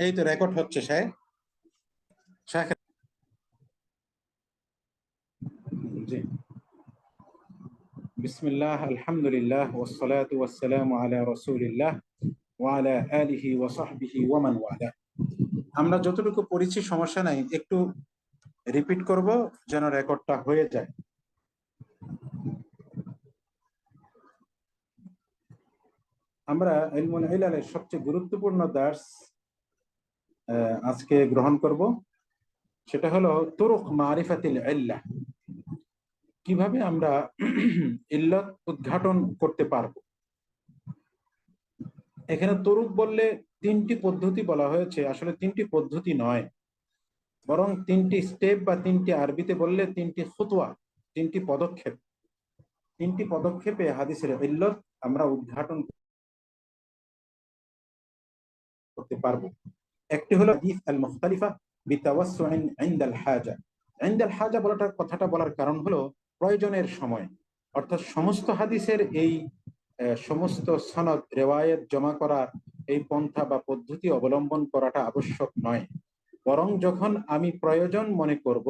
এই তো রেকর্ড হচ্ছে শাহেখ। শাহেখ, জি। বিসমিল্লাহ, আলহামদুলিল্লাহ, ওয়াসসালাতু ওয়াসসালামু আলা রাসূলিল্লাহ ওয়া আলা আলিহি ওয়া সাহবিহি ওয়া মান ওয়ালা। আমরা যতটুকু পড়েছি সমস্যা নাই, একটু রিপিট করব যেন রেকর্ডটা হয়ে যায়। আমরা ইলমুল ইলালের সবচেয়ে গুরুত্বপূর্ণ দার্স আজকে গ্রহণ করব। সেটা হলো তুরুক মারিফাতিল ইল্লাহ। কিভাবে আমরা ইল্লাত উদ্ঘাটন করতে পারবো। এখানে তুরুক বললে তিনটি পদ্ধতি বলা হয়েছে, আসলে তিনটি পদ্ধতি নয়, বরং তিনটি স্টেপ, বা তিনটি আরবিতে বললে তিনটি খুতওয়া, তিনটি পদক্ষেপ। তিনটি পদক্ষেপে হাদিসের ইল্লত আমরা উদ্ঘাটন করতে পারবো। একটি হলো হাদিস আল মুখতালিফা বিতাওয়াসসুইন ইনদাল হাজা। ইনদাল হাজা বলাটার কথাটা বলার কারণ হলো প্রয়োজনের সময়, অর্থাৎ সমস্ত হাদিসের এই সমস্ত সনদ রেওয়ায়েত জমা করার এই পন্থা বা পদ্ধতি অবলম্বন করাটা আবশ্যক নয়, বরং যখন আমি প্রয়োজন মনে করব,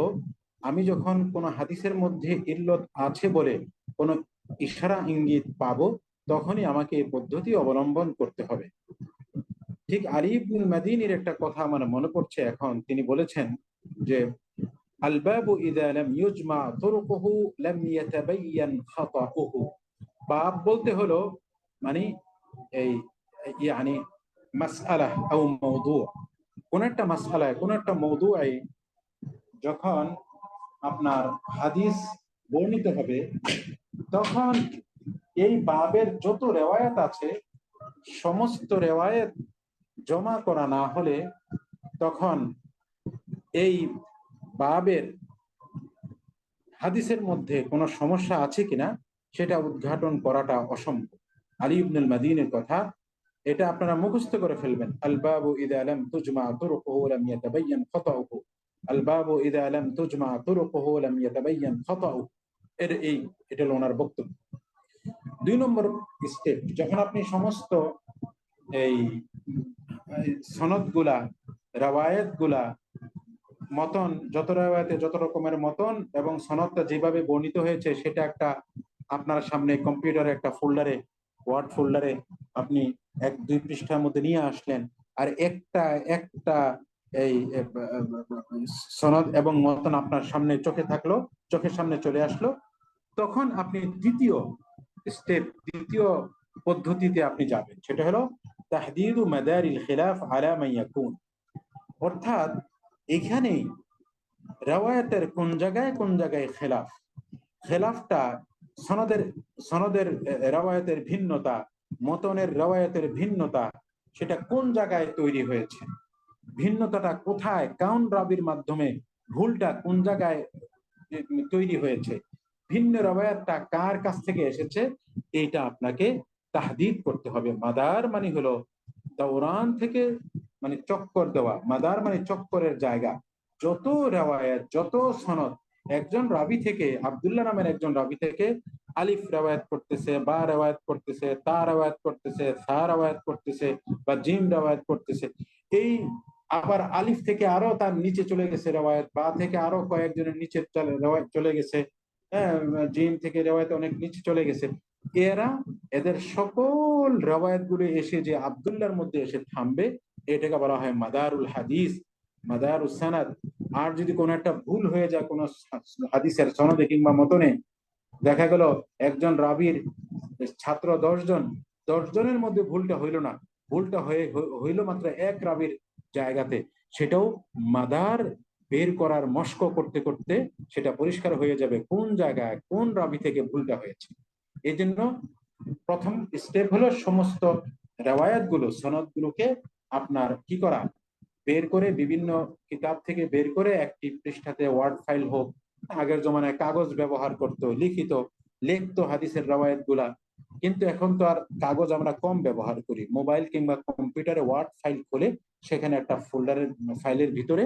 আমি যখন কোনো হাদিসের মধ্যে ইল্লত আছে বলে কোনো ইশারা ইঙ্গিত পাবো, তখনই আমাকে এই পদ্ধতি অবলম্বন করতে হবে। ঠিক আলী ইবনুল মাদিনীর একটা কথা আমার মনে পড়ছে এখন। তিনি বলেছেন যে আল বাবু ইযা লাম ইউজমা তুরুকুহু লাম ইয়াতাবায়্যান খাতাউহু। বাব বলতে হলো মানে এই ইয়ানি মাসআলা আও মাওদু, কোন একটা মাসআলায়, কোন একটা মওদুয়ে যখন আপনার হাদিস বর্ণিত হবে, তখন এই বাবের যত রেওয়ায়াত আছে সমস্ত রেওয়ায়াত জমা করা না হলে তখন এই বাবের হাদিসের মধ্যে কোনো সমস্যা আছে কিনা সেটা উদ্ঘাটন করাটা অসম্ভব। আলী ইবনুল মাদিনের কথা, এটা আপনারা মুখস্থ করে ফেলবেন। আল বাবু ইযা লাম তুজমা তুরুকুহু লাম ইয়াতাবায়্যান খাতাউহু। আল বাবু ইযা লাম তুজমা তুরুকুহু লাম ইয়াতাবায়্যান খাতাউহু। এটা হলো ওনার বক্তব্য। 2 নম্বর স্টেপ, যখন আপনি সমস্ত এই সনদগুলা, রাওয়ায়াতগুলা, মতন, যত রাওয়ায়াতে যত রকমের মতন এবং সনদটা যেভাবে বর্ণিত হয়েছে সেটা একটা আপনার সামনে কম্পিউটারে একটা ফোল্ডারে, ওয়ার্ড ফোল্ডারে আপনি 1-2 পৃষ্ঠার মধ্যে নিয়ে আসলেন, আর একটা একটা এই সনদ এবং মতন আপনার সামনে চোখে থাকলো, চোখের সামনে চলে আসলো, তখন আপনি দ্বিতীয় স্টেপ, দ্বিতীয় পদ্ধতিতে আপনি যাবেন। সেটা হলো তাহদিদু মাদারিল খিলাফ আলা মান ইয়াকুন। অর্থাৎ এখানেই রাওয়ায়াতের কোন জায়গায় খেলাফ, খেলাফটা সনদের সনদের রাওয়ায়াতের ভিন্নতা, মতনের রাওয়ায়াতের ভিন্নতা, সেটা কোন জায়গায় তৈরি হয়েছে, ভিন্নতাটা কোথায়, কোন রাবির মাধ্যমে ভুলটা কোন জায়গায় তৈরি হয়েছে, ভিন্ন রাওয়ায়াতটা কার কাছ থেকে এসেছে, এইটা আপনাকে তাহদিদ করতে হবে। মাদার মানে হলো দৌরান থেকে, মানে চক্কর দেওয়া, মাদার মানে চক্করের জায়গা। যত রেওয়ায়াত, যত সনদ একজন রাবি থেকে, আব্দুল্লাহ নামের একজন রাবি থেকে আলিফ রেওয়ায়াত করতেছে, বা রেওয়ায়াত করতেছে, তা রেওয়ায়াত করতেছে, সা রেওয়ায়াত করতেছে, বা জিম রেওয়ায়াত করতেছে, এই আবার আলিফ থেকে আরো তার নিচে চলে গেছে রেওয়ায়াত, বা থেকে আরো কয়েকজনের নিচে রেওয়ায়াত চলে গেছে, হ্যাঁ, জিম থেকে রেওয়ায়াত অনেক নিচে চলে গেছে। এরা, এদের সকল রেওয়ায়াত গুলো এসে যে আব্দুল্লাহর মধ্যে এসে থামবে, এটাকে বলা হয় মাদারুল হাদিস, মাদারুস সানাদ। আর যদি কোনো একটা ভুল হয়ে যায় কোনো হাদিসের সনদে কিংবা মতনে, দেখা গেল একজন রাবির ছাত্র 10 জন, 10 জনের মধ্যে ভুলটা হইল না, ভুলটা হইল মাত্র এক রাবির জায়গাতে, সেটাও মাদার বের করার মস্ক করতে করতে সেটা পরিষ্কার হয়ে যাবে কোন জায়গায় কোন রাবি থেকে ভুলটা হয়েছে। এই জন্য প্রথম স্টেপ হলো সমস্ত রেওয়ায়াত গুলো, সনদ গুলোকে আপনার কি করা, বের করে, বিভিন্ন কিতাব থেকে বের করে একটি পৃষ্ঠাতে ওয়ার্ড ফাইল হোক, আগের জমানায় কাগজ ব্যবহার করতো, লিখতো হাদিসের রাওয়ায়াত গুলা, কিন্তু এখন তো আর কাগজ আমরা কম ব্যবহার করি, মোবাইল কিংবা কম্পিউটারে ওয়ার্ড ফাইল খুলে সেখানে একটা ফোল্ডারের ফাইলের ভিতরে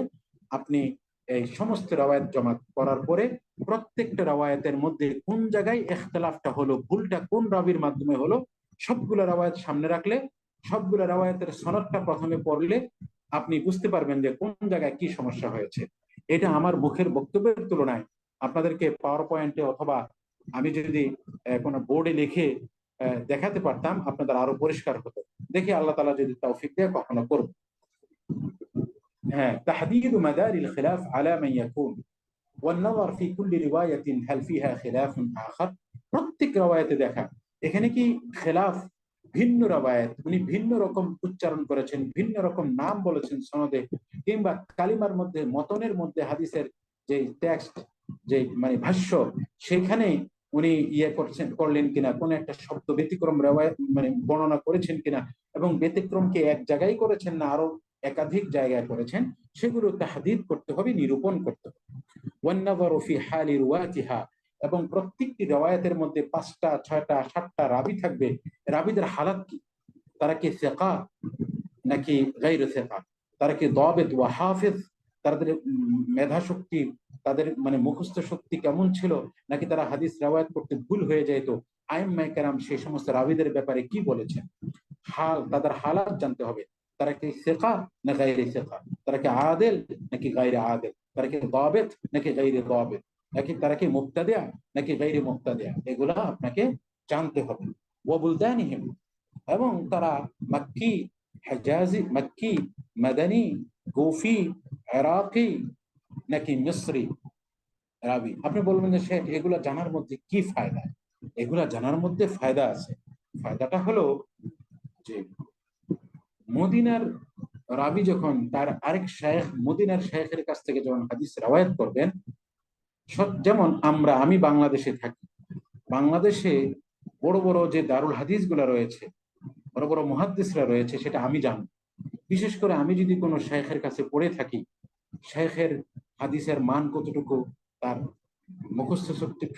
আপনি এই সমস্ত রাওয়ায়াত জমা করার পরে প্রত্যেকটা রাওয়ায়াতের মধ্যে কোন জায়গায় ইখতিলাফটা হলো, ভুলটা কোন রাবির মাধ্যমে হলো, সবগুলো রাওয়ায়াত সামনে রাখলে, সবগুলো রাওয়ায়াতের সনদটা প্রথমে পড়লে, আপনি বুঝতে পারবেন যে কোন জায়গায় কি সমস্যা হয়েছে। এটা আমার মুখের বক্তব্যের তুলনায় আপনাদেরকে পাওয়ার পয়েন্টে অথবা আমি যদি কোনো বোর্ডে লিখে দেখাতে পারতাম, আপনাদের আরো পরিষ্কার হতো। দেখি আল্লাহ তাআলা যদি তৌফিক দেয় কখনো করব। হ্যাঁ, তাহদীদ মাদারিল খিলাফ আলা মান ইয়াকুন والنظر في كل رواية هل فيها خلاف آخر। প্রত্যেক রওয়ায়াতে দেখা এখানে কি খেলাফ, ভিন্ন রওয়ায়াত, উনি ভিন্ন রকম উচ্চারণ করেছেন, ভিন্ন রকম নাম বলেছেন সনদে, কিংবা কালিমার মধ্যে মতনের মধ্যে হাদিসের যে টেক্সট, যে মানে ভাষ্য, সেখানে উনি করলেন কিনা, কোন একটা শব্দ ব্যতিক্রম রওয়ায়াত মানে বর্ণনা করেছেন কিনা, এবং ব্যতিক্রমকে এক জায়গায় করেছেন না আরো একাধিক জায়গায় করেছেন, সেগুলো তাহদীদ করতে হবে, নিরূপণ করতে হবে। ওয়ান্নাযারু ফি হালি রুওয়াতিহা, এবং প্রত্যেকটি রওয়ায়াতের মধ্যে 5টা 6টা 7টা রাবি থাকবে। রাবিদের হালাত কি, তারা কি সিকা নাকি গায়রু সিকা, তারা কি দাবিত ওয়া হাফিজ, তাদের মেধা শক্তি, তাদের মানে মুখস্থ শক্তি কেমন ছিল, নাকি তারা হাদিস রওয়ায়াত করতে ভুল হয়ে যেত। আইম্মায়ে কেরাম সেই সমস্ত রাবিদের ব্যাপারে কি বলেছেন, হাল, তাদের হালাত জানতে হবে। তারা কি সিকা না গায়রু সিকা, তারা কি আদিল নাকি গায়রু আদিল, তারা কি দাবিত নাকি গায়রু দাবিত, নাকি তারা কি মুবতাদিআ নাকি গায়রু মুবতাদিআ, এগুলা আপনাকে জানতে হবে। ওয়া বুলদানিহিম, এবং তারা মক্কি, হেজাজি, মক্কি, মাদানী, কুফি, ইরাকি নাকি মিসরি রাবি। আপনি বলবেন যে শেখ এগুলা জানার মধ্যে কি ফায়দা? এগুলা জানার মধ্যে ফায়দা আছে। ফায়দাটা হলো যে মদিনার রাবি যখন তার আরেক শায়েখ মদিনার শায়েখের কাছ থেকে যখন হাদিস রওয়ায়াত করবেন, যেমন আমি বাংলাদেশে থাকি, বাংলাদেশে বড় বড় যে দারুল হাদিস গুলা রয়েছে, বড় বড় মুহাদ্দিসরা রয়েছে, সেটা আমি জানি। বিশেষ করে আমি যদি কোনো শায়েখের কাছে পড়ে থাকি, শায়েখের হাদিসের মান কতটুকু, তার মুখস্থ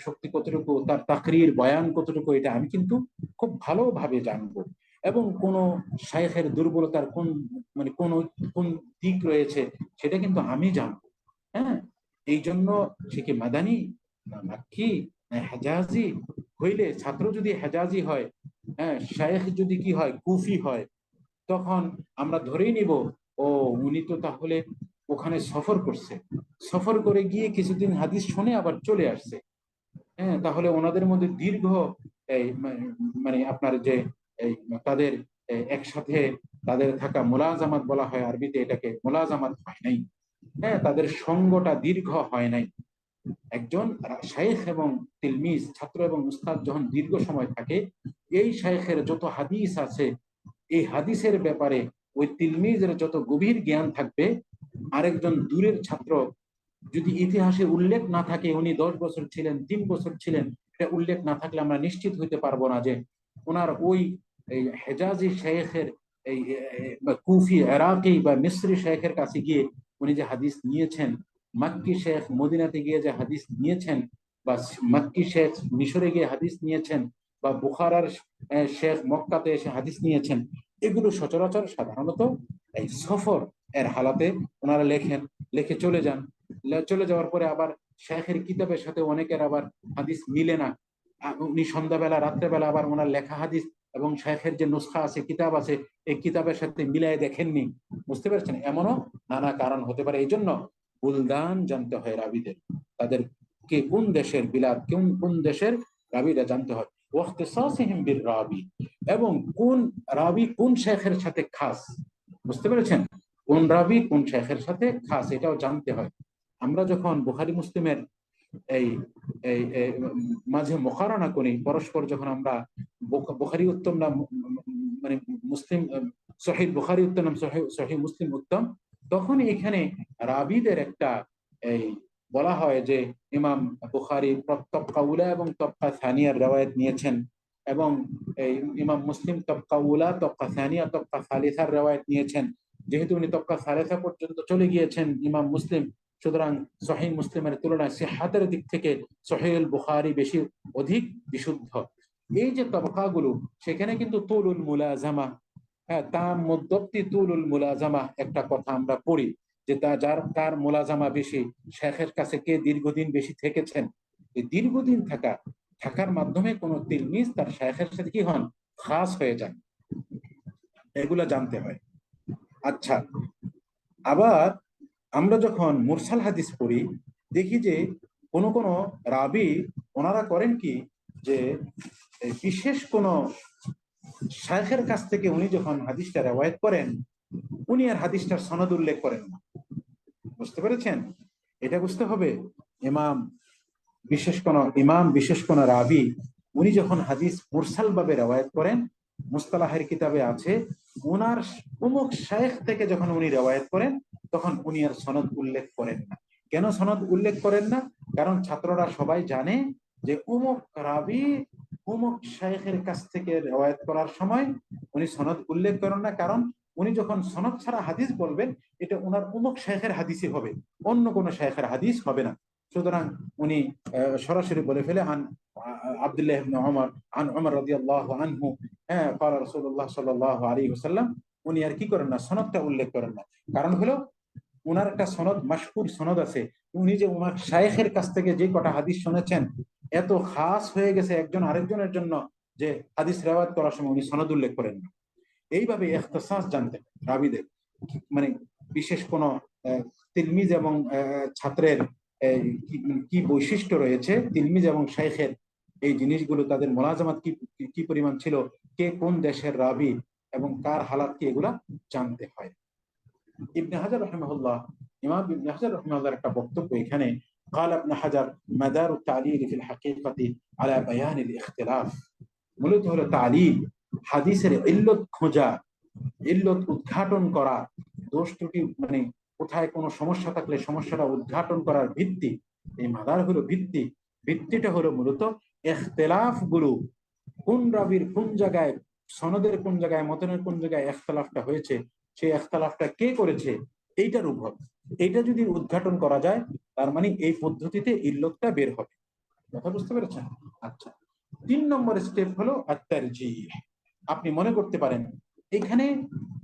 শক্তি কতটুকু, তার তাকরির বয়ান কতটুকু, এটা আমি কিন্তু খুব ভালোভাবে জানবো। এবং কোন শায়েখের দুর্বলতার কোন মানে কোন কোন দিক রয়েছে, সেটা কিন্তু আমি জানবো। হ্যাঁ, এই জন্য সে কি মাদানী না মাক্কি না হেজাজি হইলে, ছাত্র যদি হেজাজি হয়, হ্যাঁ, শায়েখ যদি কি হয় কুফি হয়, তখন আমরা ধরেই নিব ও উনি তো তাহলে ওখানে সফর করছে, সফর করে গিয়ে কিছুদিন হাদিস শুনে আবার চলে আসছে। হ্যাঁ, তাহলে ওনাদের মধ্যে দীর্ঘ এই মানে আপনার যে এই তাদের একসাথে তাদের থাকা মোলাজামাত বলা হয় আরবিতে, এটাকে মোলাজামাত হয় নাই। হ্যাঁ, তাদের সঙ্গটা দীর্ঘ হয় নাই। একজন শাইখ এবং তিলমিজ, ছাত্র এবং উস্তাদ যখন দীর্ঘ সময় থাকে, এই শাইখের যত হাদিস আছে, এই হাদিসের ব্যাপারে ওই তিলমিজের যত গভীর জ্ঞান থাকবে, আরেকজন দূরের ছাত্র যদি ইতিহাসে উল্লেখ না থাকে উনি 10 বছর ছিলেন, 3 বছর ছিলেন, এটা উল্লেখ না থাকলে আমরা নিশ্চিত হইতে পারবো না যে ওনার ওই হেজাজি শেখের এই কুফি, ইরাকি বা মিসরি শেখের কাছে গিয়ে উনি যে হাদিস নিয়েছেন, মাক্কি শেখ মদিনাতে গিয়ে যে হাদিস নিয়েছেন, বা মাক্কি শেখ মিশরে গিয়ে হাদিস নিয়েছেন, বা বুখারার শেখ মক্কাতে এসে হাদিস নিয়েছেন, এগুলো সচরাচর সাধারণত এই সফর এর হালাতে ওনারা লেখেন, লিখে চলে যান। চলে যাওয়ার পরে আবার শেখের কিতাবের সাথে অনেকের আবার হাদিস মিলে না, উনি সন্ধ্যাবেলা রাত্রেবেলা আবার ওনার লেখা হাদিস এবং শেখের যে নুসখা আছে, কিতাব আছে, এই কিতাবের সাথে মিলাই দেখেননি। বুঝতে পারছেন, এমনও নানা কারণ হতে পারে। এই জন্য বুলদান জানতে হয় রাবিদের, তাদের কে কোন দেশের বিলাদ, কোন কোন দেশের রাবিরা জানতে হয়। ওয়াখতিসাসিহিম বির রাবি, এবং কোন রাবি কোন শেখের সাথে খাস, বুঝতে পেরেছেন, কোন রাবি কোন শেখের সাথে খাস, এটাও জানতে হয়। আমরা যখন বুখারী মুসলিমের এই এই মাঝে মুকারনা করি পরস্পর, যখন আমরা বুখারী উত্তম না মানে মুসলিম সহিহ বুখারী উত্তম নাম সহিহ মুসলিম উত্তম, তখন এখানে রাবিদের একটা এই বলা হয় যে ইমাম বুখারী তবকা উলা এবং তবকা সানিয়ার রওয়ায়াত নিয়েছেন, এবং এই ইমাম মুসলিম তবকা উলা, তবকা সানিয়া, তবকা সালিসার রওয়ায়াত নিয়েছেন। যেহেতু উনি তবকা সালিসা পর্যন্ত চলে গিয়েছেন ইমাম মুসলিম, সুতরাং সহিহ মুসলিমের তুলনায় সিহাতের দিক থেকে সহিহ বুখারী বেশি অধিক বিশুদ্ধ। এই যে তবকাগুলো, সেখানে কিন্তু তুলুল মুলাজামা, হ্যাঁ, তার মধ্যবর্তী তুলুল মুলাজামা একটা কথা আমরা পড়ি, যে যার কার মুলাজামা বেশি, শেখের কাছে কে দীর্ঘদিন বেশি থেকেছেন। এই দীর্ঘদিন থাকার মাধ্যমে কোন তিলমিজ তার শেখের সাথে কি হন, খাস হয়ে যান, এগুলো জানতে হয়। আচ্ছা, আবার আমরা যখন মুরসাল হাদিস পড়ি, দেখি যে কোন কোন রাবি ওনারা করেন কি, যে বিশেষ কোন শায়খের কাছ থেকে উনি যখন হাদিসটা রেওয়ায়েত করেন, উনি আর হাদিসটার সনদ উল্লেখ করেন না। বুঝতে পেরেছেন? এটা বুঝতে হবে। ইমাম বিশেষ কোন রাবি উনি যখন হাদিস মুরসাল ভাবে রেওয়ায়েত করেন, মুস্তালাহের কিতাবে আছে, ওনার অমুক শায়েখ থেকে যখন উনি রেওয়ায়েত করেন, তখন উনি আর সনদ উল্লেখ করেন না। কেন সনদ উল্লেখ করেন না? কারণ ছাত্ররা সবাই জানে যে অমুক রাবি অমুক শায়েখের কাছ থেকে রেওয়ায়েত করার সময় উনি সনদ উল্লেখ করেন না, কারণ উনি যখন সনদ ছাড়া হাদিস বলবেন, এটা ওনার অমুক শায়েখের হাদিসই হবে, অন্য কোনো শায়েখের হাদিস হবে না। সুতরাং উনি সরাসরি বলে ফেলে, আন আব্দুল্লাহ ইবনে ওমর আন ওমর রাদিয়াল্লাহু আনহু, হ্যাঁ, ক্বালা রাসূলুল্লাহ সাল্লাল্লাহু আলাইহি ওয়াসাল্লাম, উনি আর কি করেন না, সনদটা উল্লেখ করেন না। কারণ হলো ওনার একটা সনদ, মাশহুর সনদ আছে, উনি যে ওনার শায়েখের কাছ থেকে যে কটা হাদিস শুনেছেন, এত খাস হয়ে গেছে একজন আরেকজনের জন্য, যে হাদিস রিওয়ায়াত করার সময় উনি সনদ উল্লেখ করেন না। এইভাবে ইখতিসাস জানতে রাবিদের, মানে বিশেষ কোন তিলমিজ এবং ছাত্রের কি বৈশিষ্ট্য রয়েছে, তিলমিজ এবং শাইখের এই জিনিসগুলো, তাদের মোলাজামাত কি কি পরিমাণ ছিল, কে কোন দেশের রাবি এবং কার হালাত কি, এগুলা জানতে হয়। ইবনে হাজার রাহিমাহুল্লাহ, ইমাম ইবনে হাজার রাহিমাহুল্লাহর একটা বক্তব্য এখানে, قال ابن حجر مدار التعليل في الحقيقة على بيان الاختلاف। মূলত হলো তালিল, হাদিসের ইল্লত খোঁজা, ইল্লত উদ্ঘাটন করা, দোষ ত্রুটি মানে কোথায় কোনো সমস্যা থাকলে সমস্যাটা উদ্ঘাটন করার ভিত্তি, এই মাদার হলো ভিত্তি। ভিত্তিটা হলো মূলত ইখতিলাফ গুলো, কোন রাবির কোন জায়গায়, সনদের কোন জায়গায়, মতনের কোন জায়গায় ইখতিলাফটা হয়েছে, সেই ইখতিলাফটা কে করেছে, এইটার উপর। এইটা যদি উদ্ঘাটন করা যায়, তার মানে এই পদ্ধতিতে ইল্লতটা বের হবে। কথা বুঝতে পেরেছেন? আচ্ছা, 3 নম্বর স্টেপ হলো আত-তারজিহ। আপনি মনে করতে পারেন এখানে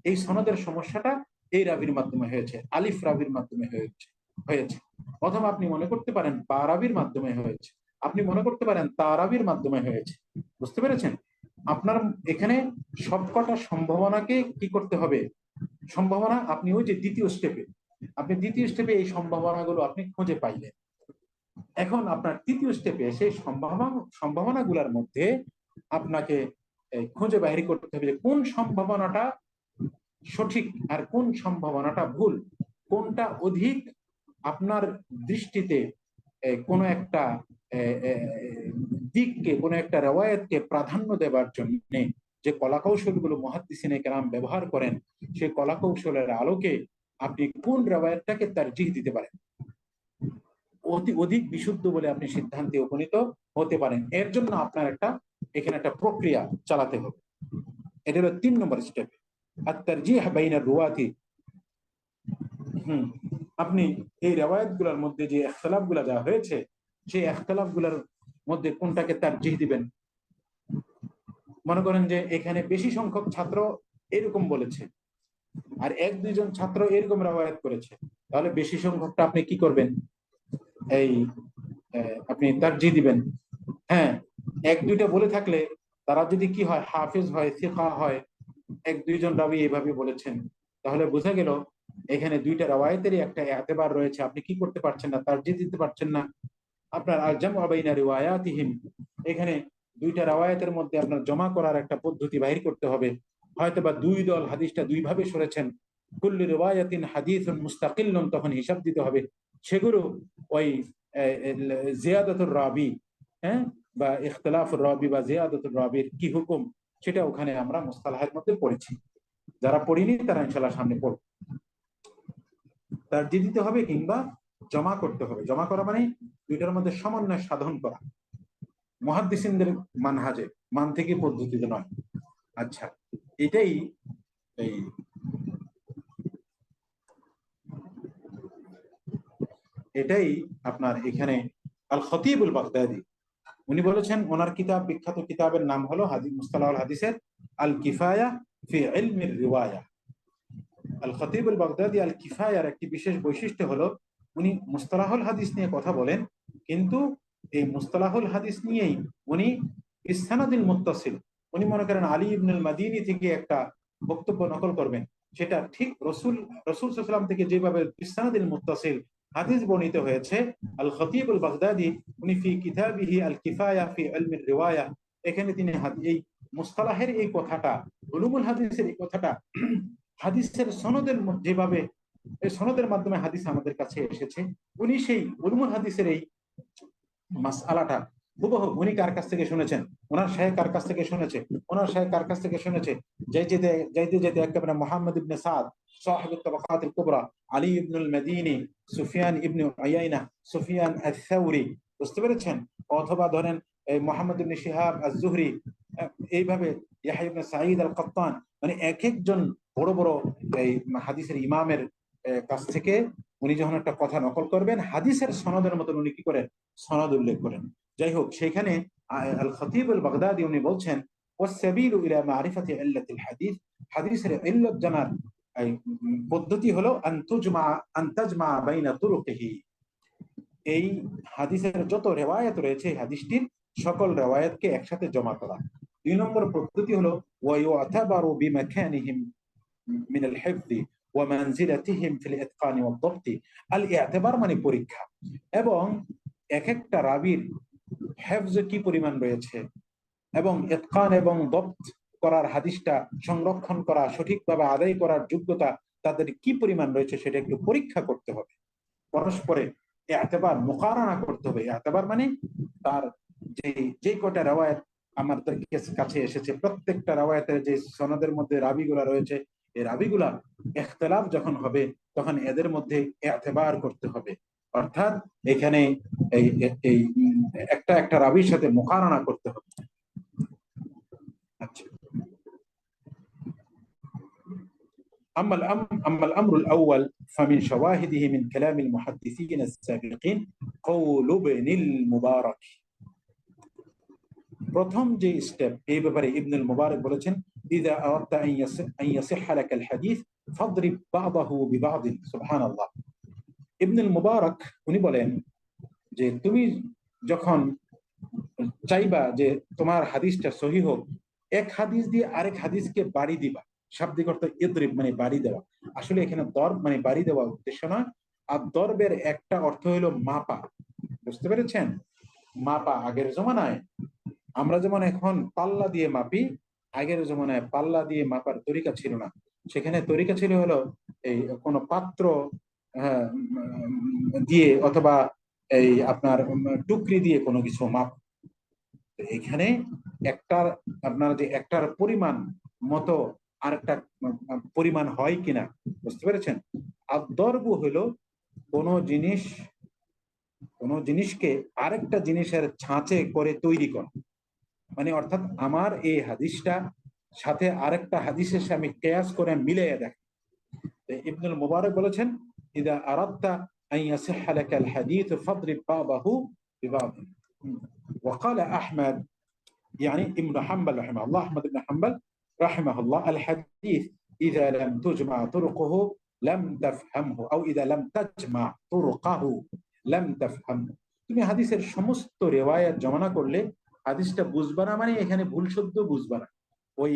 এই সনদের সমস্যাটা এই রাবির মাধ্যমে হয়েছে, আলিফ রাবির মাধ্যমে হয়েছে, অথবা আপনি মনে করতে পারেন বা রাবির মাধ্যমে হয়েছে, আপনি মনে করতে পারেন তা রাবির মাধ্যমে হয়েছে। বুঝতে পেরেছেন? আপনার এখানে সবকটা সম্ভাবনাকে কি করতে হবে, সম্ভাবনা আপনি ওই যে দ্বিতীয় স্টেপে এই সম্ভাবনাগুলো আপনি খুঁজে পাইলেন। এখন আপনার তৃতীয় স্টেপে সেই সম্ভাবনাগুলোর মধ্যে আপনাকে খুঁজে বাইর করতে হবে কোন সম্ভাবনাটা সঠিক আর কোন সম্ভাবনাটা ভুল, কোনটা অধিক আপনার দৃষ্টিতে কোন একটা দিককে, কোন একটা রেওয়ায়েতকে প্রাধান্য দেবার জন্য যে কলাকৌশলগুলো মুহাদ্দিসিনে কেরাম ব্যবহার করেন, সেই কলাকৌশলের আলোকে আপনি কোন রেওয়ায়েতটাকে তারজিহ দিতে পারেন, অধিক বিশুদ্ধ বলে আপনি সিদ্ধান্তে উপনীত হতে পারেন। এর জন্য আপনার এখানে একটা প্রক্রিয়া চালাতে হবে। এটা হলো 3 নম্বর স্টেপ, আত-তারজিহ বাইনার রুয়াতি। আপনি এই রিওয়ায়াত গুলার মধ্যে যে ইখতিলাফ গুলা যা হয়েছে, সেই ইখতিলাফ গুলার মধ্যে কোনটাকে তারজিহ দিবেন। মনে করেন যে এখানে বেশি সংখ্যক ছাত্র এরকম বলেছে, আর 1-2 জন ছাত্র এরকম রিওয়ায়াত করেছে, তাহলে বেশি সংখ্যকটা আপনি কি করবেন, এই আপনি তারজিহ দিবেন। হ্যাঁ, 1-2টা বলে থাকলে তারা যদি কি হয়, হাফেজ হয়, সিকা হয়, 1-2 জন রাবী এইভাবে বলেছেন, তাহলে বোঝা গেল এখানে 2টা রিওয়ায়াতেরই একটা এতবার রয়েছে, আপনি কি করতে পারছেন না, তারজিহ দিতে পারছেন না। আপনার আল জামউ বাইনা রিওয়ায়াতিহিম, এখানে 2টা রিওয়ায়াতের মধ্যে আপনার জমা করার একটা পদ্ধতি বাহির করতে হবে। হয়তোবা 2 দল হাদিসটা 2 ভাবে শুনেছেন, কুল্লু রিওয়ায়াতিন হাদিসুন মুস্তাকিল্লুন, তখন হিসাব দিতে হবে সেগুলো ওই জিয়াদাতুর রাবি, হ্যাঁ, বা ইখতিলাফুর রাবি বা জিয়াদাতুর রাবির কি হুকুম, সেটা ওখানে আমরা মুস্তালাহের মধ্যে পড়েছি। যারা পড়িনি তারা ইনশাআল্লাহ সামনে পড়বে। তারজিহ দিতে হবে কিংবা জমা করতে হবে। জমা করা মানে 2টার মধ্যে সমন্বয় সাধন করা, মুহাদ্দিসিনদের মানহাজে, মান থেকে পদ্ধতিতে নয়। আচ্ছা, এটাই এই এটাই আপনার এখানে আল খতিবুল বাগদাদি উনি বলেছেন, ওনার কিতাব, বিখ্যাত কিতাবের নাম হলো হাদিস মুস্তালাহুল হাদিসের আল কিফায়া ফি ইলমির রিওয়ায়া। আল খতিবুল বাগদাদি আল কিফায়ার একটি বিশেষ বৈশিষ্ট্য হলো উনি মুস্তালাহুল হাদিস নিয়ে কথা বলেন, কিন্তু এই মুস্তালাহুল হাদিস নিয়েই উনি ইসনাদিল মুত্তাসিল, উনি মনে করেন আলী ইবনুল মাদিনী থেকে একটা বক্তব্য নকল করবেন, সেটা ঠিক রসুল সাল্লাল্লাহু থেকে যেভাবে বিসনাদিল মুত্তাসিল হাদিস বর্ণিত হয়েছে, আল খতিব আল বাগদাদি উনি ফি কিতাবিহি আল কিফায়া ফি ইলমির রিওয়ায়া, এখানে তিনি এই মুস্তালাহের এই কথাটা, উলুমুল হাদিসের এই কথাটা, হাদিসের সনদের যেভাবে এই সনদের মাধ্যমে হাদিস আমাদের কাছে এসেছে, উনি সেই উলুমুল হাদিসের এই মাসআলাটা হুবহু উনি কার কাছ থেকে শুনেছেন, ওনার শাইখ কার কাছ থেকে শুনেছে, ওনার শাইখ কার কাছ থেকে শুনেছে, যাইতে যাইতে একেবারে মুহাম্মদ ইবনে সাদ সাহিব আত-তাবাকাত আল-কুবরা, আলী ইবনে আল-মাদিনী, সুফিয়ান ইবনে উয়াইনা, সুফিয়ান আস-সাউরি, বুঝতে পেরেছেন, অথবা ধরেন এই মুহাম্মদ ইবনে শিহাব আজ-জুহরি, এইভাবে ইয়াহইয়া ইবনে সাঈদ আল-কাত্তান, মানে এক একজন বড় বড় এই হাদিসের ইমামের কাছ থেকে উনি যখন একটা কথা নকল করবেন, হাদিসের সনদের মতন উনি কি করেন, সনদ উল্লেখ করেন। যাই হোক, সেখানে আল খতিব আল বাগদাদি উনি বলছেন, ওয়াসসাবিলু ইলা মারিফাতি ইল্লাতিল হাদিস, হাদিসের ইল্লাত জানার পদ্ধতি হলো আন তাজমা বাইনা তুরুকিহি, এই হাদিসের যত রিওয়ায়াত রয়েছে হাদিসটির সকল রিওয়ায়াতকে একসাথে জমা করা। দুই নম্বর পদ্ধতি হলো ওয়া ইউতাবারু বিমাকানিহিম মিন আল হিফযি ওয়া মানজিলাতিহিম ফিল ইতকানি ওয়াদ দাবতি, আল ইতিবার মানে পরীক্ষা, এবং এক একটা রাবীর হিফজ কি পরিমাণ রয়েছে এবং ইতকান এবং দবত করার, হাদিসটা সংরক্ষণ করা, সঠিকভাবে আদায় করার যোগ্যতা তাদের কি পরিমাণ রয়েছে সেটা একটু পরীক্ষা করতে হবে, পরস্পরে ইতিবার মুকারানা করতে হবে। ইতিবার মানে তার যে কটা রিওয়ায়াত আমাদের কাছে এসেছে, প্রত্যেকটা রিওয়ায়াতের যে সনদের মধ্যে রাবিগুলা রয়েছে, এই রাবিগুলা ইখতিলাফ যখন হবে তখন এদের মধ্যে ইতিবার করতে হবে, অর্থাৎ এখানে এই একটা একটা রাবির সাথে মুকারানা করতে হবে। আচ্ছা, أما الأمر الأول فمن شواهده من كلام المحدثين السابقين قول ابن المبارك। প্রথম যে স্টেপ এই ব্যাপারে ইবনুল মুবারক বলেছেন, ইযা আরাদতা আন ইয়াসিহ্হা লাকাল হাদিস ফাদরিব বা'দাহু বিবা'দ। সুবহানাল্লাহ। ইবনুল মুবারক উনি বলেন যে তুমি যখন চাইবা যে তোমার হাদিসটা সহিহ হোক, এক হাদিস দিয়ে আরেক হাদিসকে বাড়ি দিবা, শাব্দিক অর্থ ইদরিব মানে বাড়ি দেওয়া, আসলে এখানে দরব মানে বাড়ি দেওয়া উদ্দেশ্য নয়, আর দরবের একটা অর্থ হলো মাপা, বুঝতে পেরেছেন, মাপা। আগের জমানায় আমরা যেমন এখন পাল্লা দিয়ে মাপি, আগের জমানায় পাল্লা দিয়ে মাপার তরিকা ছিল না, সেখানে তরিকা ছিল হলো এই কোন পাত্র দিয়ে অথবা এই আপনার টুকরি দিয়ে কোনো কিছু মাপ। এখানে একটার আপনার যে একটার পরিমাণ মতো আরেকটা পরিমাণ হয় কিনা, বুঝতে পেরেছেন। আর দরব হলো কোনো জিনিসকে আরেকটা জিনিসের ছাঁচে করে তৈরি করা, মানে অর্থাৎ আমার এই হাদিসটা সাথে আরেকটা হাদিসের সাথে আমি কিয়াস করে মিলিয়ে দেখ। ইবনুল মুবারক বলেছেন, ইদা আরাদতা আন ইয়াসিহ্হা লাকাল হাদিস ফাদরিব বা'দাহু বিবা'দ। وقال احمد يعني ابن حنبل رحمه الله، احمد بن حنبل رحمه الله، الحديث اذا لم تجمع طرقه لم تفهمه او اذا لم تجمع طرقه لم تفهمه। তুমি হাদিসের সমস্ত রিওয়ায়াত জমা করলে হাদিসটা বুঝবা না, মানে এখানে ভুল শব্দ বুঝবা না, ওই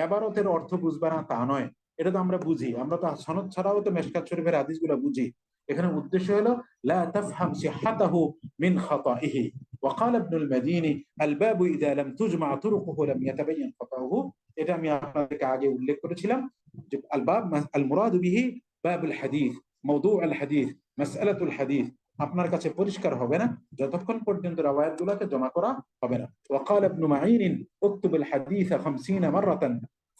ইবারতের অর্থ বুঝবা না তা নয়, এটা তো আমরা বুঝি, আমরা তো সনদ ছাড়াও তো মিশকাত শরীফের হাদিসগুলো বুঝি। এখানে উদ্দেশ্য হলো লা তাফহাম সিহহাতাহু মিন খাতাইহি। وقال ابن المديني الباب اذا لم تجمع طرقه لم يتبين خطأه। এটা আমি আপনাদেরকে আগে উল্লেখ করেছিলাম যে আল বাব আল মুরাদ বিহি বাবুল হাদিস, মাওদু আল হাদিস, মাসআলাতুল হাদিস আপনার কাছে পরিষ্কার হবে না যতক্ষণ পর্যন্ত রাওয়ায়াতগুলোকে জমা করা হবে না। وقال ابن معين اكتب الحديث 50 مرة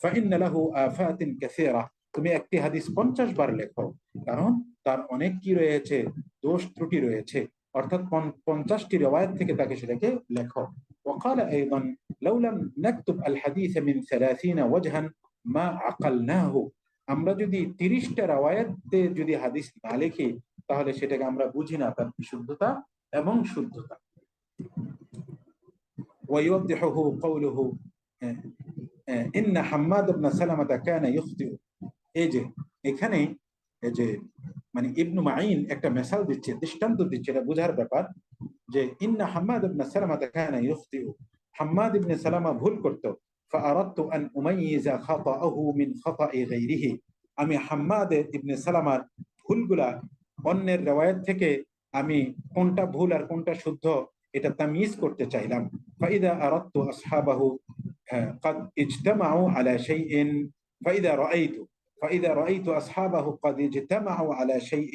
فإن له آفات كثيرة। তুমি একটি হাদিস 50 বার লেখো, কারণ তার অনেক কি রয়েছে, দোষ ত্রুটি রয়েছে, অর্থাৎ 50টি রিওয়ায়াত থেকে তাকে সেটাকে লেখো। وقال أيضا لو لم نكتب الحديث من 30 وجها ما عقلناه। আমরা যদি 30টা রিওয়ায়াতে যদি হাদিস না লিখি তাহলে সেটাকে আমরা বুঝি না তার বিশুদ্ধতা এবং শুদ্ধতা। ويوضحه قوله إن حماد بن سلمة كان يخطئ। এই যে এখানে এই যে মানে ইবনু মাইন একটা মিসাল দিচ্ছে, দৃষ্টান্ত দিচ্ছে, এটা বোঝার ব্যাপার যে ইন্না হাম্মাদ ইবনে সালামা কানা ইখতিউ, হাম্মাদ ইবনে সালামা ভুল করত, فأردت أن أميز خطأه من خطأ غيره। আমি হাম্মাদ ইবনে সালামার ভুলগুলা অন্যের রিওয়ায়াত থেকে আমি কোনটা ভুল আর কোনটা শুদ্ধ এটা তামিজ করতে চাইলাম। ফাইদা আরাদতু আসহাবাহু قد اجتمعوا على شيء فإذا رأيت فإذا رأيت أصحابه قد اجتمعوا على شيء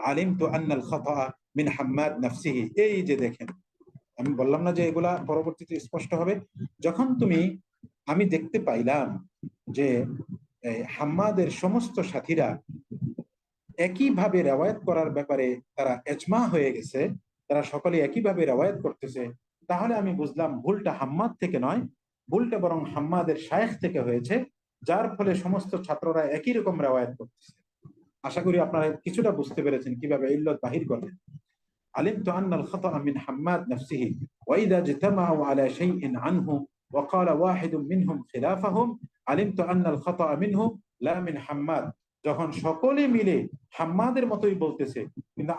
علمت أن الخطأ من حماد نفسه। এই যে দেখেন, আমি বললাম না যে এগুলা পরবর্তীতে স্পষ্ট হবে। যখন আমি দেখতে পাইলাম যে হাম্মাদের সমস্ত সাথীরা একইভাবে রেওয়ায়াত করার ব্যাপারে তারা এজমা হয়ে গেছে, তারা সকলে একইভাবে রেওয়ায়াত করতেছে, তাহলে আমি বুঝলাম ভুলটা হাম্মাদ থেকে নয়, ভুলটা বরং হাম্মাদের শায়েখ থেকে হয়েছে, যার ফলে সমস্ত ছাত্ররা একই রকম রেওয়ায়াত করতেছে। আশা করি আপনারা কিছুটা বুঝতে পেরেছেন কিভাবে ইল্লত বাহির করবেন। علمت أن الخطأ من حماد نفسه وإذا اجتمعوا على شيء عنه وقال واحد منهم خلافهم علمت أن الخطأ منه لا من حماد। যখন সকলে মিলে হাম্মাদের মতোই বলতেছে কিন্তু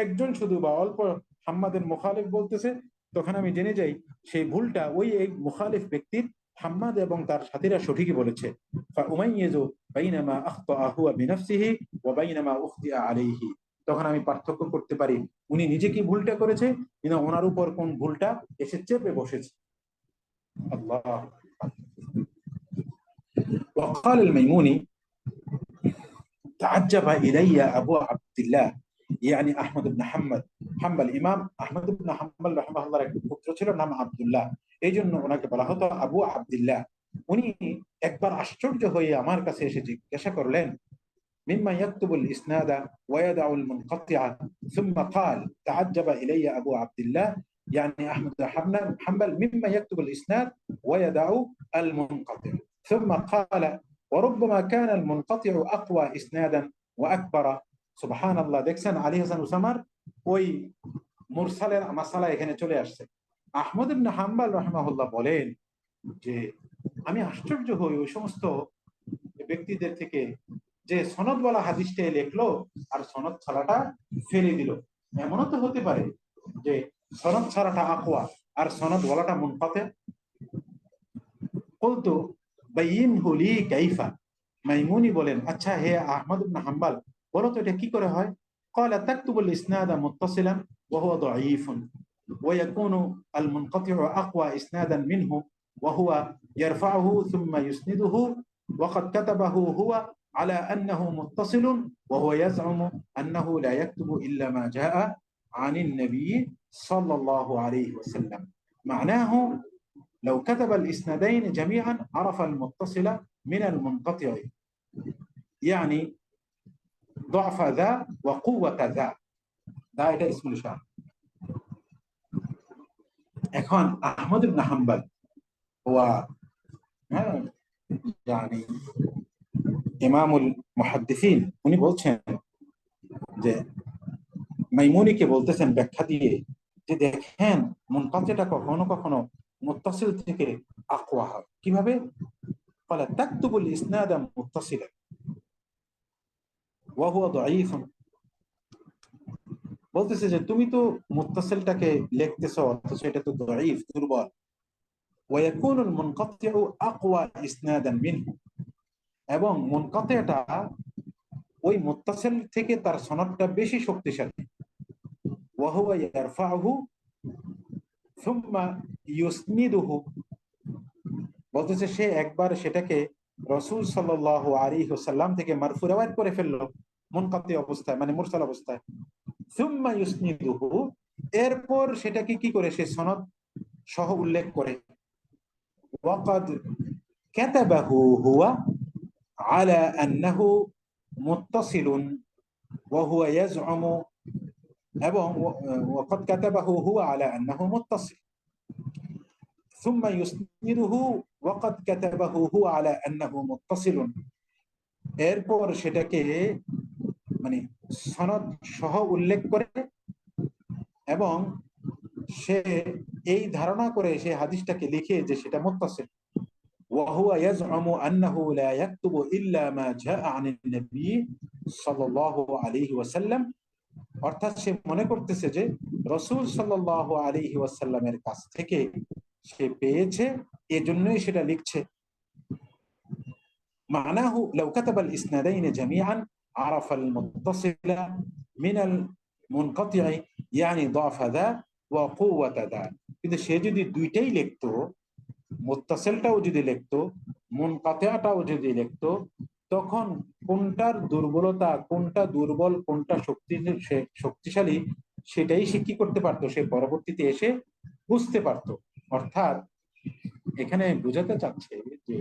একজন শুধু বা অল্প হাম্মাদের মুখালিফ বলতেছে, তখন আমি জেনে যাই সেই ভুলটা ওই এক মুখালিফ ব্যক্তির, হাম্মাদ এবং তার সাথীরা সঠিকই বলেছে। ফাউমাইয়িজু বাইনামা আখতাআ হুয়া বিনাফসিহি ওয়া বাইনামা উখতিআ আলাইহি। তখন আমি পার্থক্য করতে পারি উনি নিজে কি ভুলটা করেছে কিনা ওনার উপর কোন ভুলটা এসে চেপে বসেছে। আল্লাহ। وقال الميموني تعجب إلي أبو عبد الله يعني أحمد بن حنبل ইমাম আহমদ ইবনে হাম্বল রাহিমাহুল্লাহর এক পুত্র ছিল নাম আব্দুল্লাহ, এইজন্য ওনাকে বলা হতো আবু আব্দুল্লাহ। উনি একবার আশ্চর্য হয়ে আমার কাছে এসে জিজ্ঞাসা করলেন مما يكتب الإسناد ويدع المنقطع ثم قال تعجب إلي أبو عبد الله يعني أحمد بن حنبل مما يكتب الإسناد ويدع المنقطع ثم قال وربما كان المنقطع أقوى إسنادا وأكبر। সুবহান আল্লাহ। দেখছেন আলী হাসান উসামার ওই মুরসালের মাসালা এখানে চলে আসছে। আহমদ ইবনে হাম্বল রাহিমাহুল্লাহ বলেন যে আমি আশ্চর্য হই ওই সমস্ত ব্যক্তিদের থেকে যে সনদ বলা হাদিসটা লিখলো আর সনদ ছাড়াটা ফেলে দিল। এমনও তো হতে পারে যে সনদ ছাড়াটা আকওয়া আর সনদ বলাটা মুনকাতি। বলতো বাইয়িনহু লি কাইফা। মাইমুনি বলেন আচ্ছা হে আহমদ ইবনে হাম্বল বলো তো এটা কি করে হয়। قال تكتب الاسناد متصلا وهو ضعيف ويكون المنقطع اقوى اسنادا منه وهو يرفعه ثم يسنده وقد كتبه هو على أنه متصل وهو يزعم أنه لا يكتب إلا ما جاء عن النبي صلى الله عليه وسلم. معناه لو كتب الإسنادين جميعا عرف المتصل من المنقطع يعني ضعف ذا وقوة ذا. ده এটা اسم الإشارة. এখন আহমদ ইবনে হাম্বল هو يعني ইমামুল মুহাদ্দিসিন, উনি বলছেন যে মাইমুনিকে বলতেছেন ব্যাখ্যা দিয়ে যে দেখেন মুনকাতিটা কখনো কখনো মুত্তাসিল থেকে আকওয়া হয়। কিভাবে? قال تكتب الاسناد متصلا وهو ضعيف। বলতেছে যে তুমি তো মুত্তাসিলটাকে লিখতেছো অথচ এটা তো দাঈফ, দুর্বল। ويكون المنقطع اقوى اسنادا منه। এবং মুনকাতিটা ওই মুত্তাসিল থেকে তার সনদটা বেশি শক্তিশালী। وهو يرفعه ثم يسنده। বলতেছে সে একবার সেটাকে রাসূল সাল্লাল্লাহু আলাইহি ওয়াসাল্লাম থেকে মারফু রিওয়ায়াত করে ফেললো মুনকাতি অবস্থায়, মানে মুরসাল অবস্থায়। ثم يسنده এরপর সেটাকে কি করে সে সনদ সহ উল্লেখ করে। وقد كتبه هو على أنه متصل وهو يزعم وقد كتبه هو على أنه متصل ثم يسنده وقد كتبه هو على أنه متصل এরপর সেটাকে মানে সনদ সহ উল্লেখ করে এবং সে এই ধারণা করে সে হাদিসটাকে লিখে যে সেটা মুত্তাসিল। وهو يزعم أنه لا يكتب إلا ما جاء عن النبي صلى الله عليه وسلم। অর্থাৎ সে মনে করতেছে যে রাসূল সাল্লাল্লাহু আলাইহি ওয়াসাল্লামের কাছ থেকে সে পেয়েছে, এজন্যই সেটা লিখছে। معناه لو كتب الإسنادين جميعا عرف المتصل من المنقطع يعني ضعف ذا وقوة ذا। কিন্তু সে যদি দুইটাই লিখতো, মুত্তাসিলটাও যদি লিখতো, মুনকাতিআটাও যদি লিখতো, তখন কোনটার দুর্বলতা, কোনটা দুর্বল, কোনটা শক্তিশালী সেটাই সে কি করতে পারতো, সে পরবর্তীতে এসে বুঝতে পারতো। অর্থাৎ এখানে বোঝাতে চাচ্ছে যে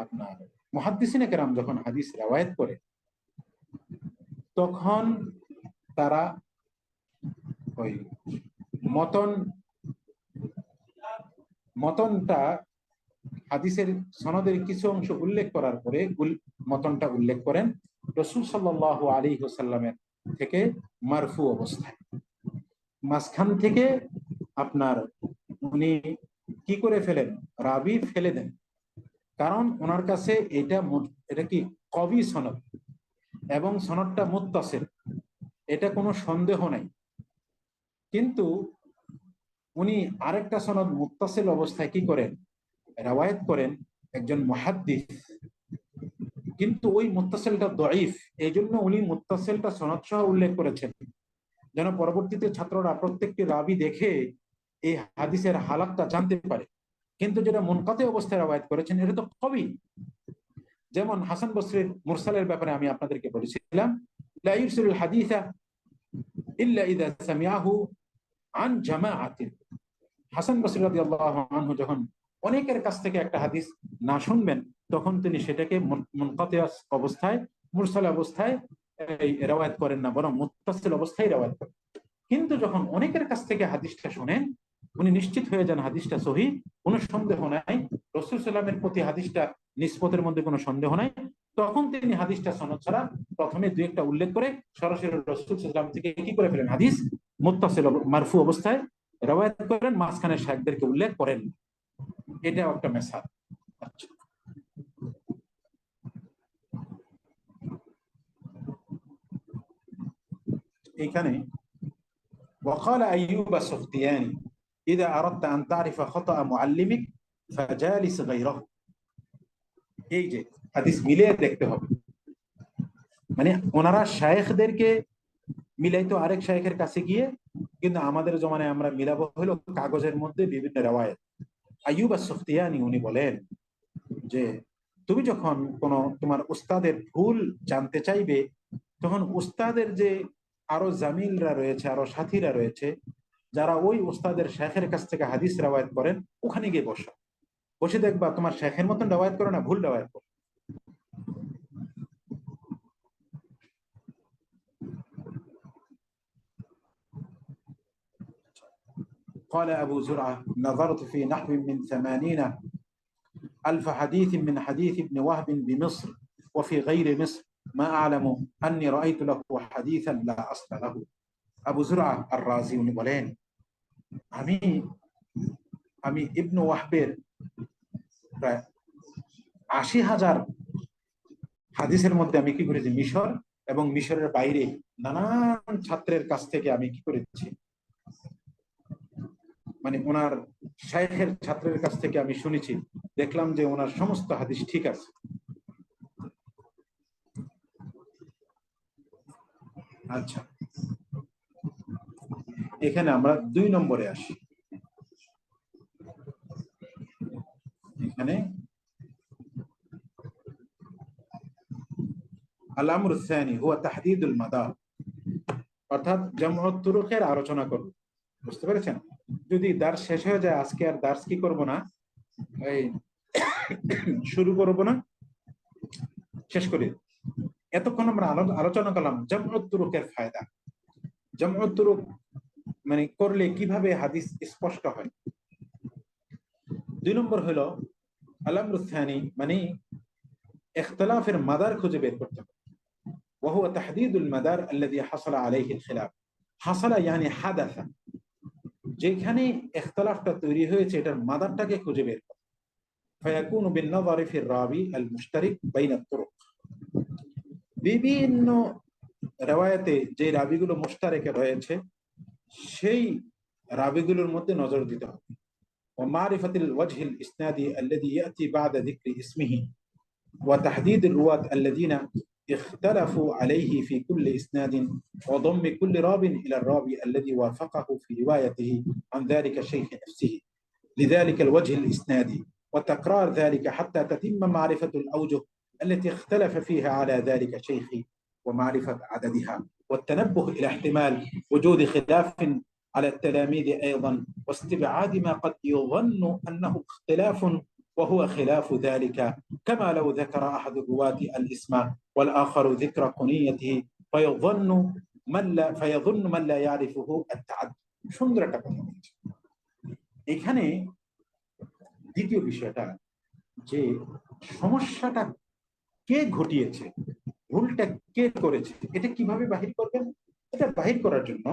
আপনার মুহাদ্দিসিনে কেরাম যখন হাদিস রিওয়ায়াত করে তখন তারা ওই মতনটা হাদিসের সনদের কিছু অংশ উল্লেখ করার পরে মতনটা উল্লেখ করেন রাসূল সাল্লাল্লাহু আলাইহি ওয়াসাল্লামের থেকে মারফু অবস্থায়। মাঝখান থেকে আপনার উনি কি করে ফেলেন, রাবি ফেলে দেন, কারণ ওনার কাছে এটা কি কবি সনদ এবং সনদটা মুত্তাসিল, এটা কোনো সন্দেহ নাই। কিন্তু উনি আরেকটা সনদ মুত্তাসিল অবস্থায় কি করেন, রিওয়ায়াত করেন একজন মুহাদ্দিস, কিন্তু ওই মুত্তাসিলটা দঈফ, এই জন্য উনি মুত্তাসিলটা সনদ সহ উল্লেখ করেছেন যেন পরবর্তীতে ছাত্ররা প্রত্যেকটি রাবি দেখে এই হাদিসের হালাতটা জানতে পারে। কিন্তু যেটা মুনকাতি অবস্থায় রিওয়ায়াত করেছেন এটা তো কবি। যেমন হাসান বসরির মুরসালের ব্যাপারে আমি আপনাদেরকে বলেছিলাম, লা ইরসিলুল হাদিসা ইল্লা ইযা সামিআহু আন জামাআতিন। হাসান বসরি রাদিয়াল্লাহু আনহু যখন অনেকের কাছ থেকে একটা হাদিস না শুনবেন তখন তিনি সেটাকে মুনকাতি অবস্থায়, মুরসাল অবস্থায় রিওয়ায়াত করেন না, বরং মুত্তাসিল অবস্থায় রিওয়ায়াত করেন। কিন্তু যখন অনেকের কাছ থেকে হাদিসটা শুনেন উনি নিশ্চিত হয়ে যান হাদিসটা সহিহ, কোনো সন্দেহ নাই, রাসূল সাল্লাল্লাহু আলাইহি ওয়াসাল্লামের প্রতি হাদিসটা নিসবতের মধ্যে কোনো সন্দেহ নাই, তখন তিনি হাদিসটা সনদ ছাড়া প্রথমে দুই একটা উল্লেখ করে সরাসরি রাসূল সাল্লাল্লাহু আলাইহি ওয়াসাল্লাম থেকে কি করে ফেলেন, হাদিস মুত্তাসিল মারফু অবস্থায় রিওয়ায়াত করেন, মাঝখানে শায়খদেরকে উল্লেখ করেন। এটাও একটা মেসাল। আচ্ছা, এখানে وقال أيوب السختياني إذا أردت أن تعرف خطأ معلمك فجالس غيره। এই যে হাদিস মিলিয়ে দেখতে হবে, মানে ওনারা শায়েখদেরকে মিলাইতো আরেক শায়েখের কাছে গিয়ে, কিন্তু আমাদের জমানায় আমরা মিলাবো হলো কাগজের মধ্যে বিভিন্ন রিওয়ায়াত। আইয়ুব আস-সুখতিয়ানি উনি বলেন যে তুমি যখন তোমার উস্তাদের ভুল জানতে চাইবে তখন উস্তাদের যে আরো জামিলরা রয়েছে, আরো সাথীরা রয়েছে যারা ওই উস্তাদের শেখের কাছ থেকে হাদিস রিওয়ায়াত করেন, ওখানে গিয়ে বসে দেখবা তোমার শেখের মতন রিওয়ায়াত করে না, ভুল রিওয়ায়াত করে। قال أبو زرعة نظرت في نحو من 80,000 حديث من حديث ابن وهب بمصر وفي غير مصر ما أعلم أني رأيت له حديثا لا أصل له। আবু জুরআ আর রাজি উনি বলেন আমি ইবনে ওয়াহবের প্রায় ৮০,০০০ হাদিসের মধ্যে আমি কি করেছি, মিশর এবং মিশরের বাইরে নানান ছাত্রের কাছ থেকে আমি কি করেছি, মানে ওনার শাইখের ছাত্রের কাছ থেকে আমি শুনেছি, দেখলাম যে ওনার সমস্ত হাদিস ঠিক আছে। আচ্ছা, এখানে আমরা ২ নম্বরে আসি। এখানে আল-আমরু আস-সানি হুয়া তাহদীদুল মাদার, অর্থাৎ জামউত তুরুকের আলোচনা করব। বুঝতে পেরেছেন? যদি দার্স শেষ হয়ে যায়, আজকে আর দার্স কি করব না, এই শুরু করব না, শেষ করি। এতক্ষণ আমরা আলোচনা করলাম জামউত তুরুকের ফায়দা, জামউত তুরুক মানে করলে কিভাবে হাদিস স্পষ্ট হয়। ২ নম্বর হলো আল-আমরু আস-সানি, মানে ইখতিলাফের মাদার খুঁজে বের করতে হবে। وهو تحديد المدار الذي حصل عليه الخلاف। حصل يعني حدث, যেখানে ইখতিলাফটা তৈরি হয়েছে এটার মাদারটাকে খুঁজে বের করা। فيكون بالنظر في الراوي المشترك بين الطرق। বিভিন্ন riwayate যে রাবিগুলো মুশতারেকে রয়েছে সেই রাবিগুলোর মধ্যে নজর দিতে হবে। ومعرفة الوجه الإسنادي الذي يأتي بعد ذكر اسمه। وتحديد الرواة الذين اختلفوا عليه في كل إسناد وضم كل راو إلى الراوي الذي وافقه في روايته عن ذلك الشيخ نفسه لذلك الوجه الإسنادي وتكرار ذلك حتى تتم معرفة الأوجه التي اختلف فيها على ذلك الشيخ ومعرفة عددها والتنبه إلى احتمال وجود خلاف على التلاميذ أيضا واستبعاد ما قد يظن أنه اختلاف وهو خلاف ذلك كما لو ذكر أحد الرواة الاسم والآخر ذكر كنيته فيظن من لا يعرفه التعدد সুন্দর একটা কথা বলেছে এখানে দ্বিতীয় বিষয়টা যে সমস্যাটা কে ঘটিয়েছে ভুলটা কে করেছে এটা কিভাবে বাহির করবেন এটা বাহির করার জন্য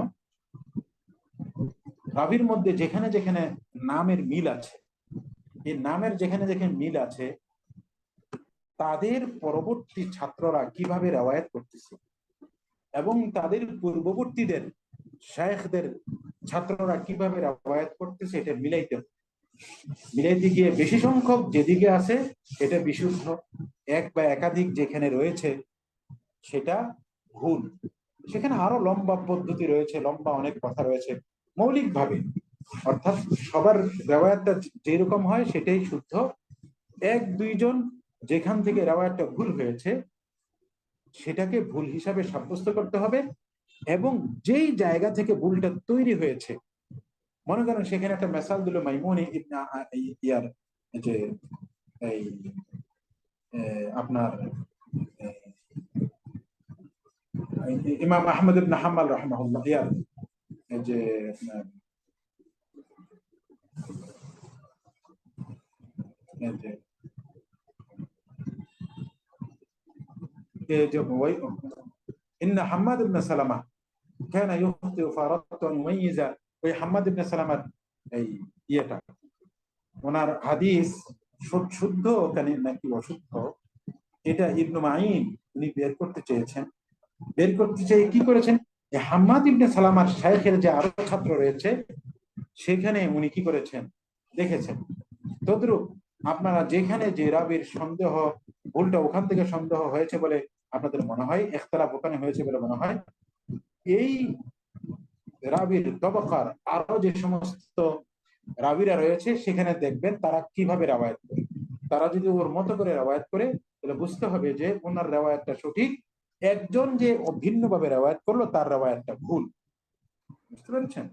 রাবির মধ্যে যেখানে যেখানে নামের মিল আছে এই নামের যেখানে যেখানে মিল আছে তাদের পরবর্তী ছাত্ররা কিভাবে রওয়ায়াত করতেছে এবং তাদের পূর্ববর্তীদের শায়েখদের ছাত্ররা কিভাবে রওয়ায়াত করতেছে এটা মিলাইতে গিয়ে বেশি সংখ্যক যেদিকে আছে এটা বিশুদ্ধ এক বা একাধিক যেখানে রয়েছে সেটা ভুল সেখানে আরো লম্বা পদ্ধতি রয়েছে লম্বা অনেক কথা রয়েছে মৌলিকভাবে অর্থাৎ সবার রওয়ায়াতটা যেরকম হয় সেটাই শুদ্ধ এক দুইজন যেখান থেকে রওয়ায়াতটা ভুল হয়েছে সেটাকে ভুল হিসাবে সাব্যস্ত করতে হবে এবং যেই জায়গা থেকে ভুলটা তৈরি হয়েছে মনে করেন সেখানে একটা মেসাল দিল মাইমুন ইবনে ইয়ার যে এই আপনার ইমাম আহমদ ইবনে হাম্বল রাহিমাহুল্লাহ ইয়ার যে إن حماد بن سلمة كان يخطئ فأردت أن يميز ওই হাম্মাদ ইবনে সালামার এই ইয়েটা ওনার হাদিস শুদ্ধ নাকি অশুদ্ধ এটা ইবনে মাইন উনি বের করতে চেয়ে কি করেছেন হাম্মাদ ইবনে সালামার শাইখের যে আরো ছাত্র রয়েছে সেখানে উনি কি করেছেন দেখেছেন তদ্রূপ আপনারা যেখানে যে রাবির সন্দেহ ভুলটা ওখান থেকে সন্দেহ হয়েছে বলে আপনাদের মনে হয় ইখতিলাফ ওখানে হয়েছে বলে মনে হয় এই রাবির তবকার আরো যে সমস্ত রাবিরা রয়েছে সেখানে দেখবেন তারা কিভাবে রওয়ায়াত করে তারা যদি ওর মতো করে রওয়ায়াত করে তাহলে বুঝতে হবে যে ওনার রওয়ায়াতটা সঠিক একজন যে ভিন্নভাবে রওয়ায়াত করলো তার রওয়ায়াতটা ভুল বুঝতে পেরেছেন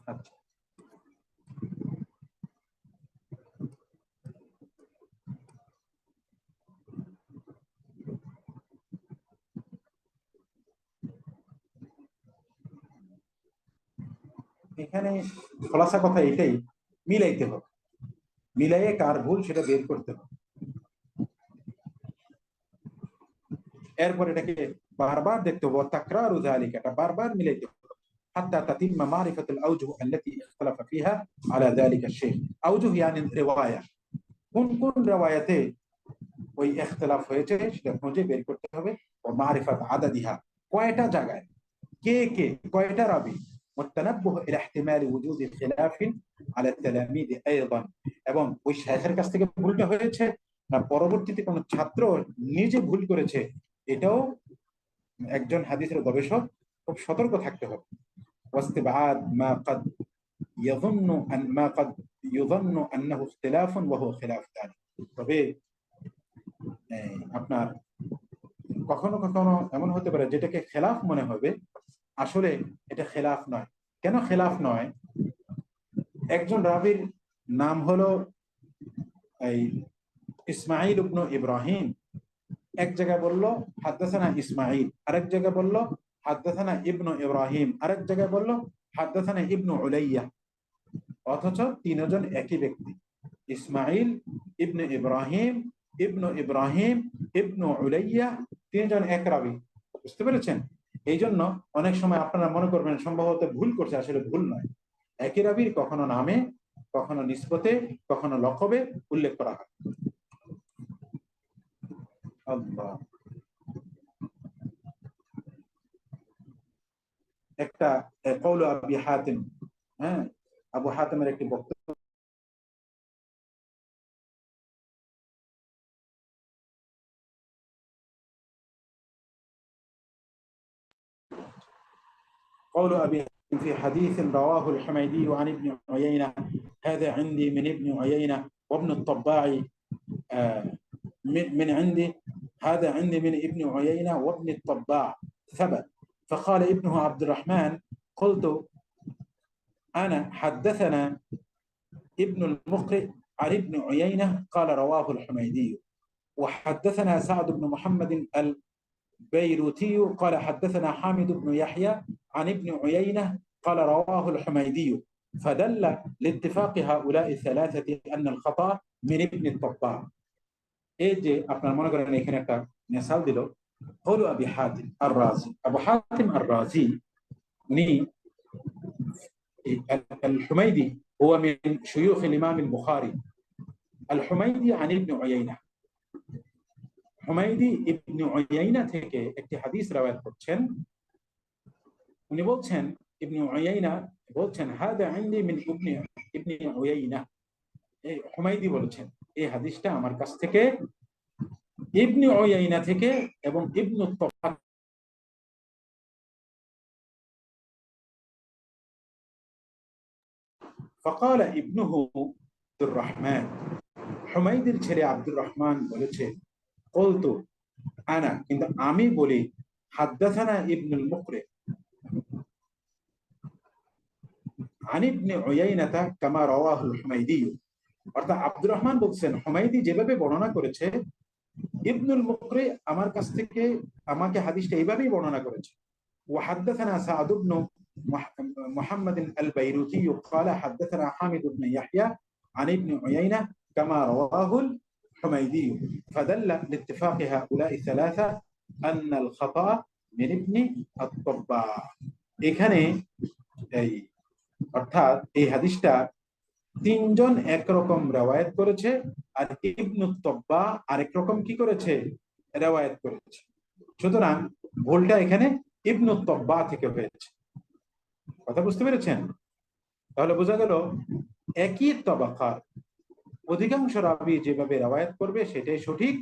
আচ্ছা এখানে খোলাসা কথা এটাই মিলাইতে হবে মিলাইয়ে কার ভুল সেটা বের করতে হবে এরপর এটাকে বারবার দেখতে হবে তাকরারু যালিকা এটা বারবার মিলাইতে হবে حتى تتم معرفة الأوجه التي اختلف فيها على ذلك الشيء أوجه يعني رواية কোন রওয়ায়াতে ওই ইখতিলাফ হয়েছে সেটা খুঁজে বের করতে হবে ও মারিফাত আদাদিহা কয়টা জায়গায় কে কয়টা রাবি والتنبه الى احتمال وجود خلاف على التلاميذ ايضا এবং ওই শাইখের কাছ থেকে ভুলটা হয়েছে না পরবর্তীতে কোন ছাত্র নিজে ভুল করেছে এটাও একজন হাদিসের গবেষক খুব সতর্ক থাকতে হবে واستبعاد ما قد يظن انه اختلاف وهو خلاف ذلك তবে আপনার কখনো কখনো এমন হতে পারে যেটাকে খেলাফ মনে হবে আসলে এটা খেলাফ নয় কেন খেলাফ নয় একজন রাবির নাম হলো এই ইসমাঈল ইবনে ইব্রাহিম এক জায়গায় বলল হাদাসানা ইসমাঈল আরেক জায়গায় বলল হাদাসানা ইবনে ইব্রাহিম আরেক জায়গায় বলল হাদাসানা ইবনে উলাইয়া অথচ তিনজন একই ব্যক্তি ইসমাঈল ইবনে ইব্রাহিম ইবনে উলাইয়া তিনজন এক রাবি বুঝতে পেরেছেন এই জন্য অনেক সময় আপনারা মনে করবেন সম্ভবত ভুল করছে আসলে ভুল নয় একই রাবির কখনো নামে কখনো নিসবতে কখনো লকবে উল্লেখ করা হয় আল্লাহ একটা কওল আবি হাতিম আবু হাতিমের একটি বক্তব্য قول أبي في حديث رواه الحميدي عن ابن عيينة هذا عندي من ابن عيينة وابن الطباع من عندي هذا عندي من ابن عيينة وابن الطباع ثبت. فقال ابنه عبد الرحمن قلت أنا حدثنا ابن المقرئ عن ابن عيينة قال رواه الحميدي، وحدثنا سعد بن محمد البيروتي قال حدثنا حامد بن يحيى عن ابن عيينة قال رواه الحميدي، فدل لاتفاق هؤلاء الثلاثة أن الخطأ من ابن الطباع। এই যে আপনার মনে করেন এখানে একটা মিসাল দিল, قول أبي حاتم الرازي، أبو حاتم الرازي উনি الحميدي هو من شيوخ الإمام البخاري، الحميدي عن ابن عيينة، হুমায়দি ইবনে উয়াইনা থেকে একটি হাদিস রওয়ায়াত করছেন। উনি বলছেন ইবনে উয়াইনা বলছেন হাদা ইনদি মিন ইবনে উয়াইনা, এই হুমায়দি বলেছেন এই হাদিসটা আমার কাছ থেকে ইবনে উয়াইনা থেকে এবং ইবনে তাব্বা। فقال ابنه عبد الرحمن, হুমায়দির ছেলে আব্দুর রহমান বলেছে قلت أنا, কিন্তু আমি বলি حدثنا ابن المقرئ عن ابن عيينة كما رواه الحميدي, অর্থাৎ আব্দুর রহমান বলছেন হুমায়দি যেভাবে বর্ণনা করেছে ইবনুল মুকরি আমার কাছ থেকে আমাকে হাদিসটা এইভাবেই বর্ণনা করেছে। وحدثنا سعد بن محمد البيروتي قال حدثنا حامد بن يحيى عن ابن عيينة كما رواه الحميدي، فدل لاتفاق هؤلاء الثلاثة أن الخطأ من ابن الطباع। এখানে এই অর্থাৎ এই হাদিসটা তিনজন একরকম রওয়ায়াত করেছে আর ইবনু তাব্বা আরেক রকম কি করেছে রওয়ায়াত করেছে, সুতরাং ভুলটা এখানে ইবনু তাব্বা থেকে হয়েছে। কথা বুঝতে পেরেছেন? তাহলে বোঝা গেল একই তবাকার অধিকাংশ রাবী যেভাবে রওয়ায়াত করবে সেটাই সঠিক,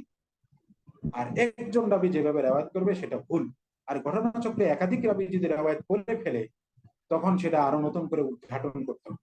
আর একজন রাবী যেভাবে রওয়ায়াত করবে সেটা ভুল। আর ঘটনাচক্রে একাধিক রাবী যদি রওয়ায়াত করে ফেলে তখন সেটা আরো নতুন করে উদ্ঘাটন করতে হবে।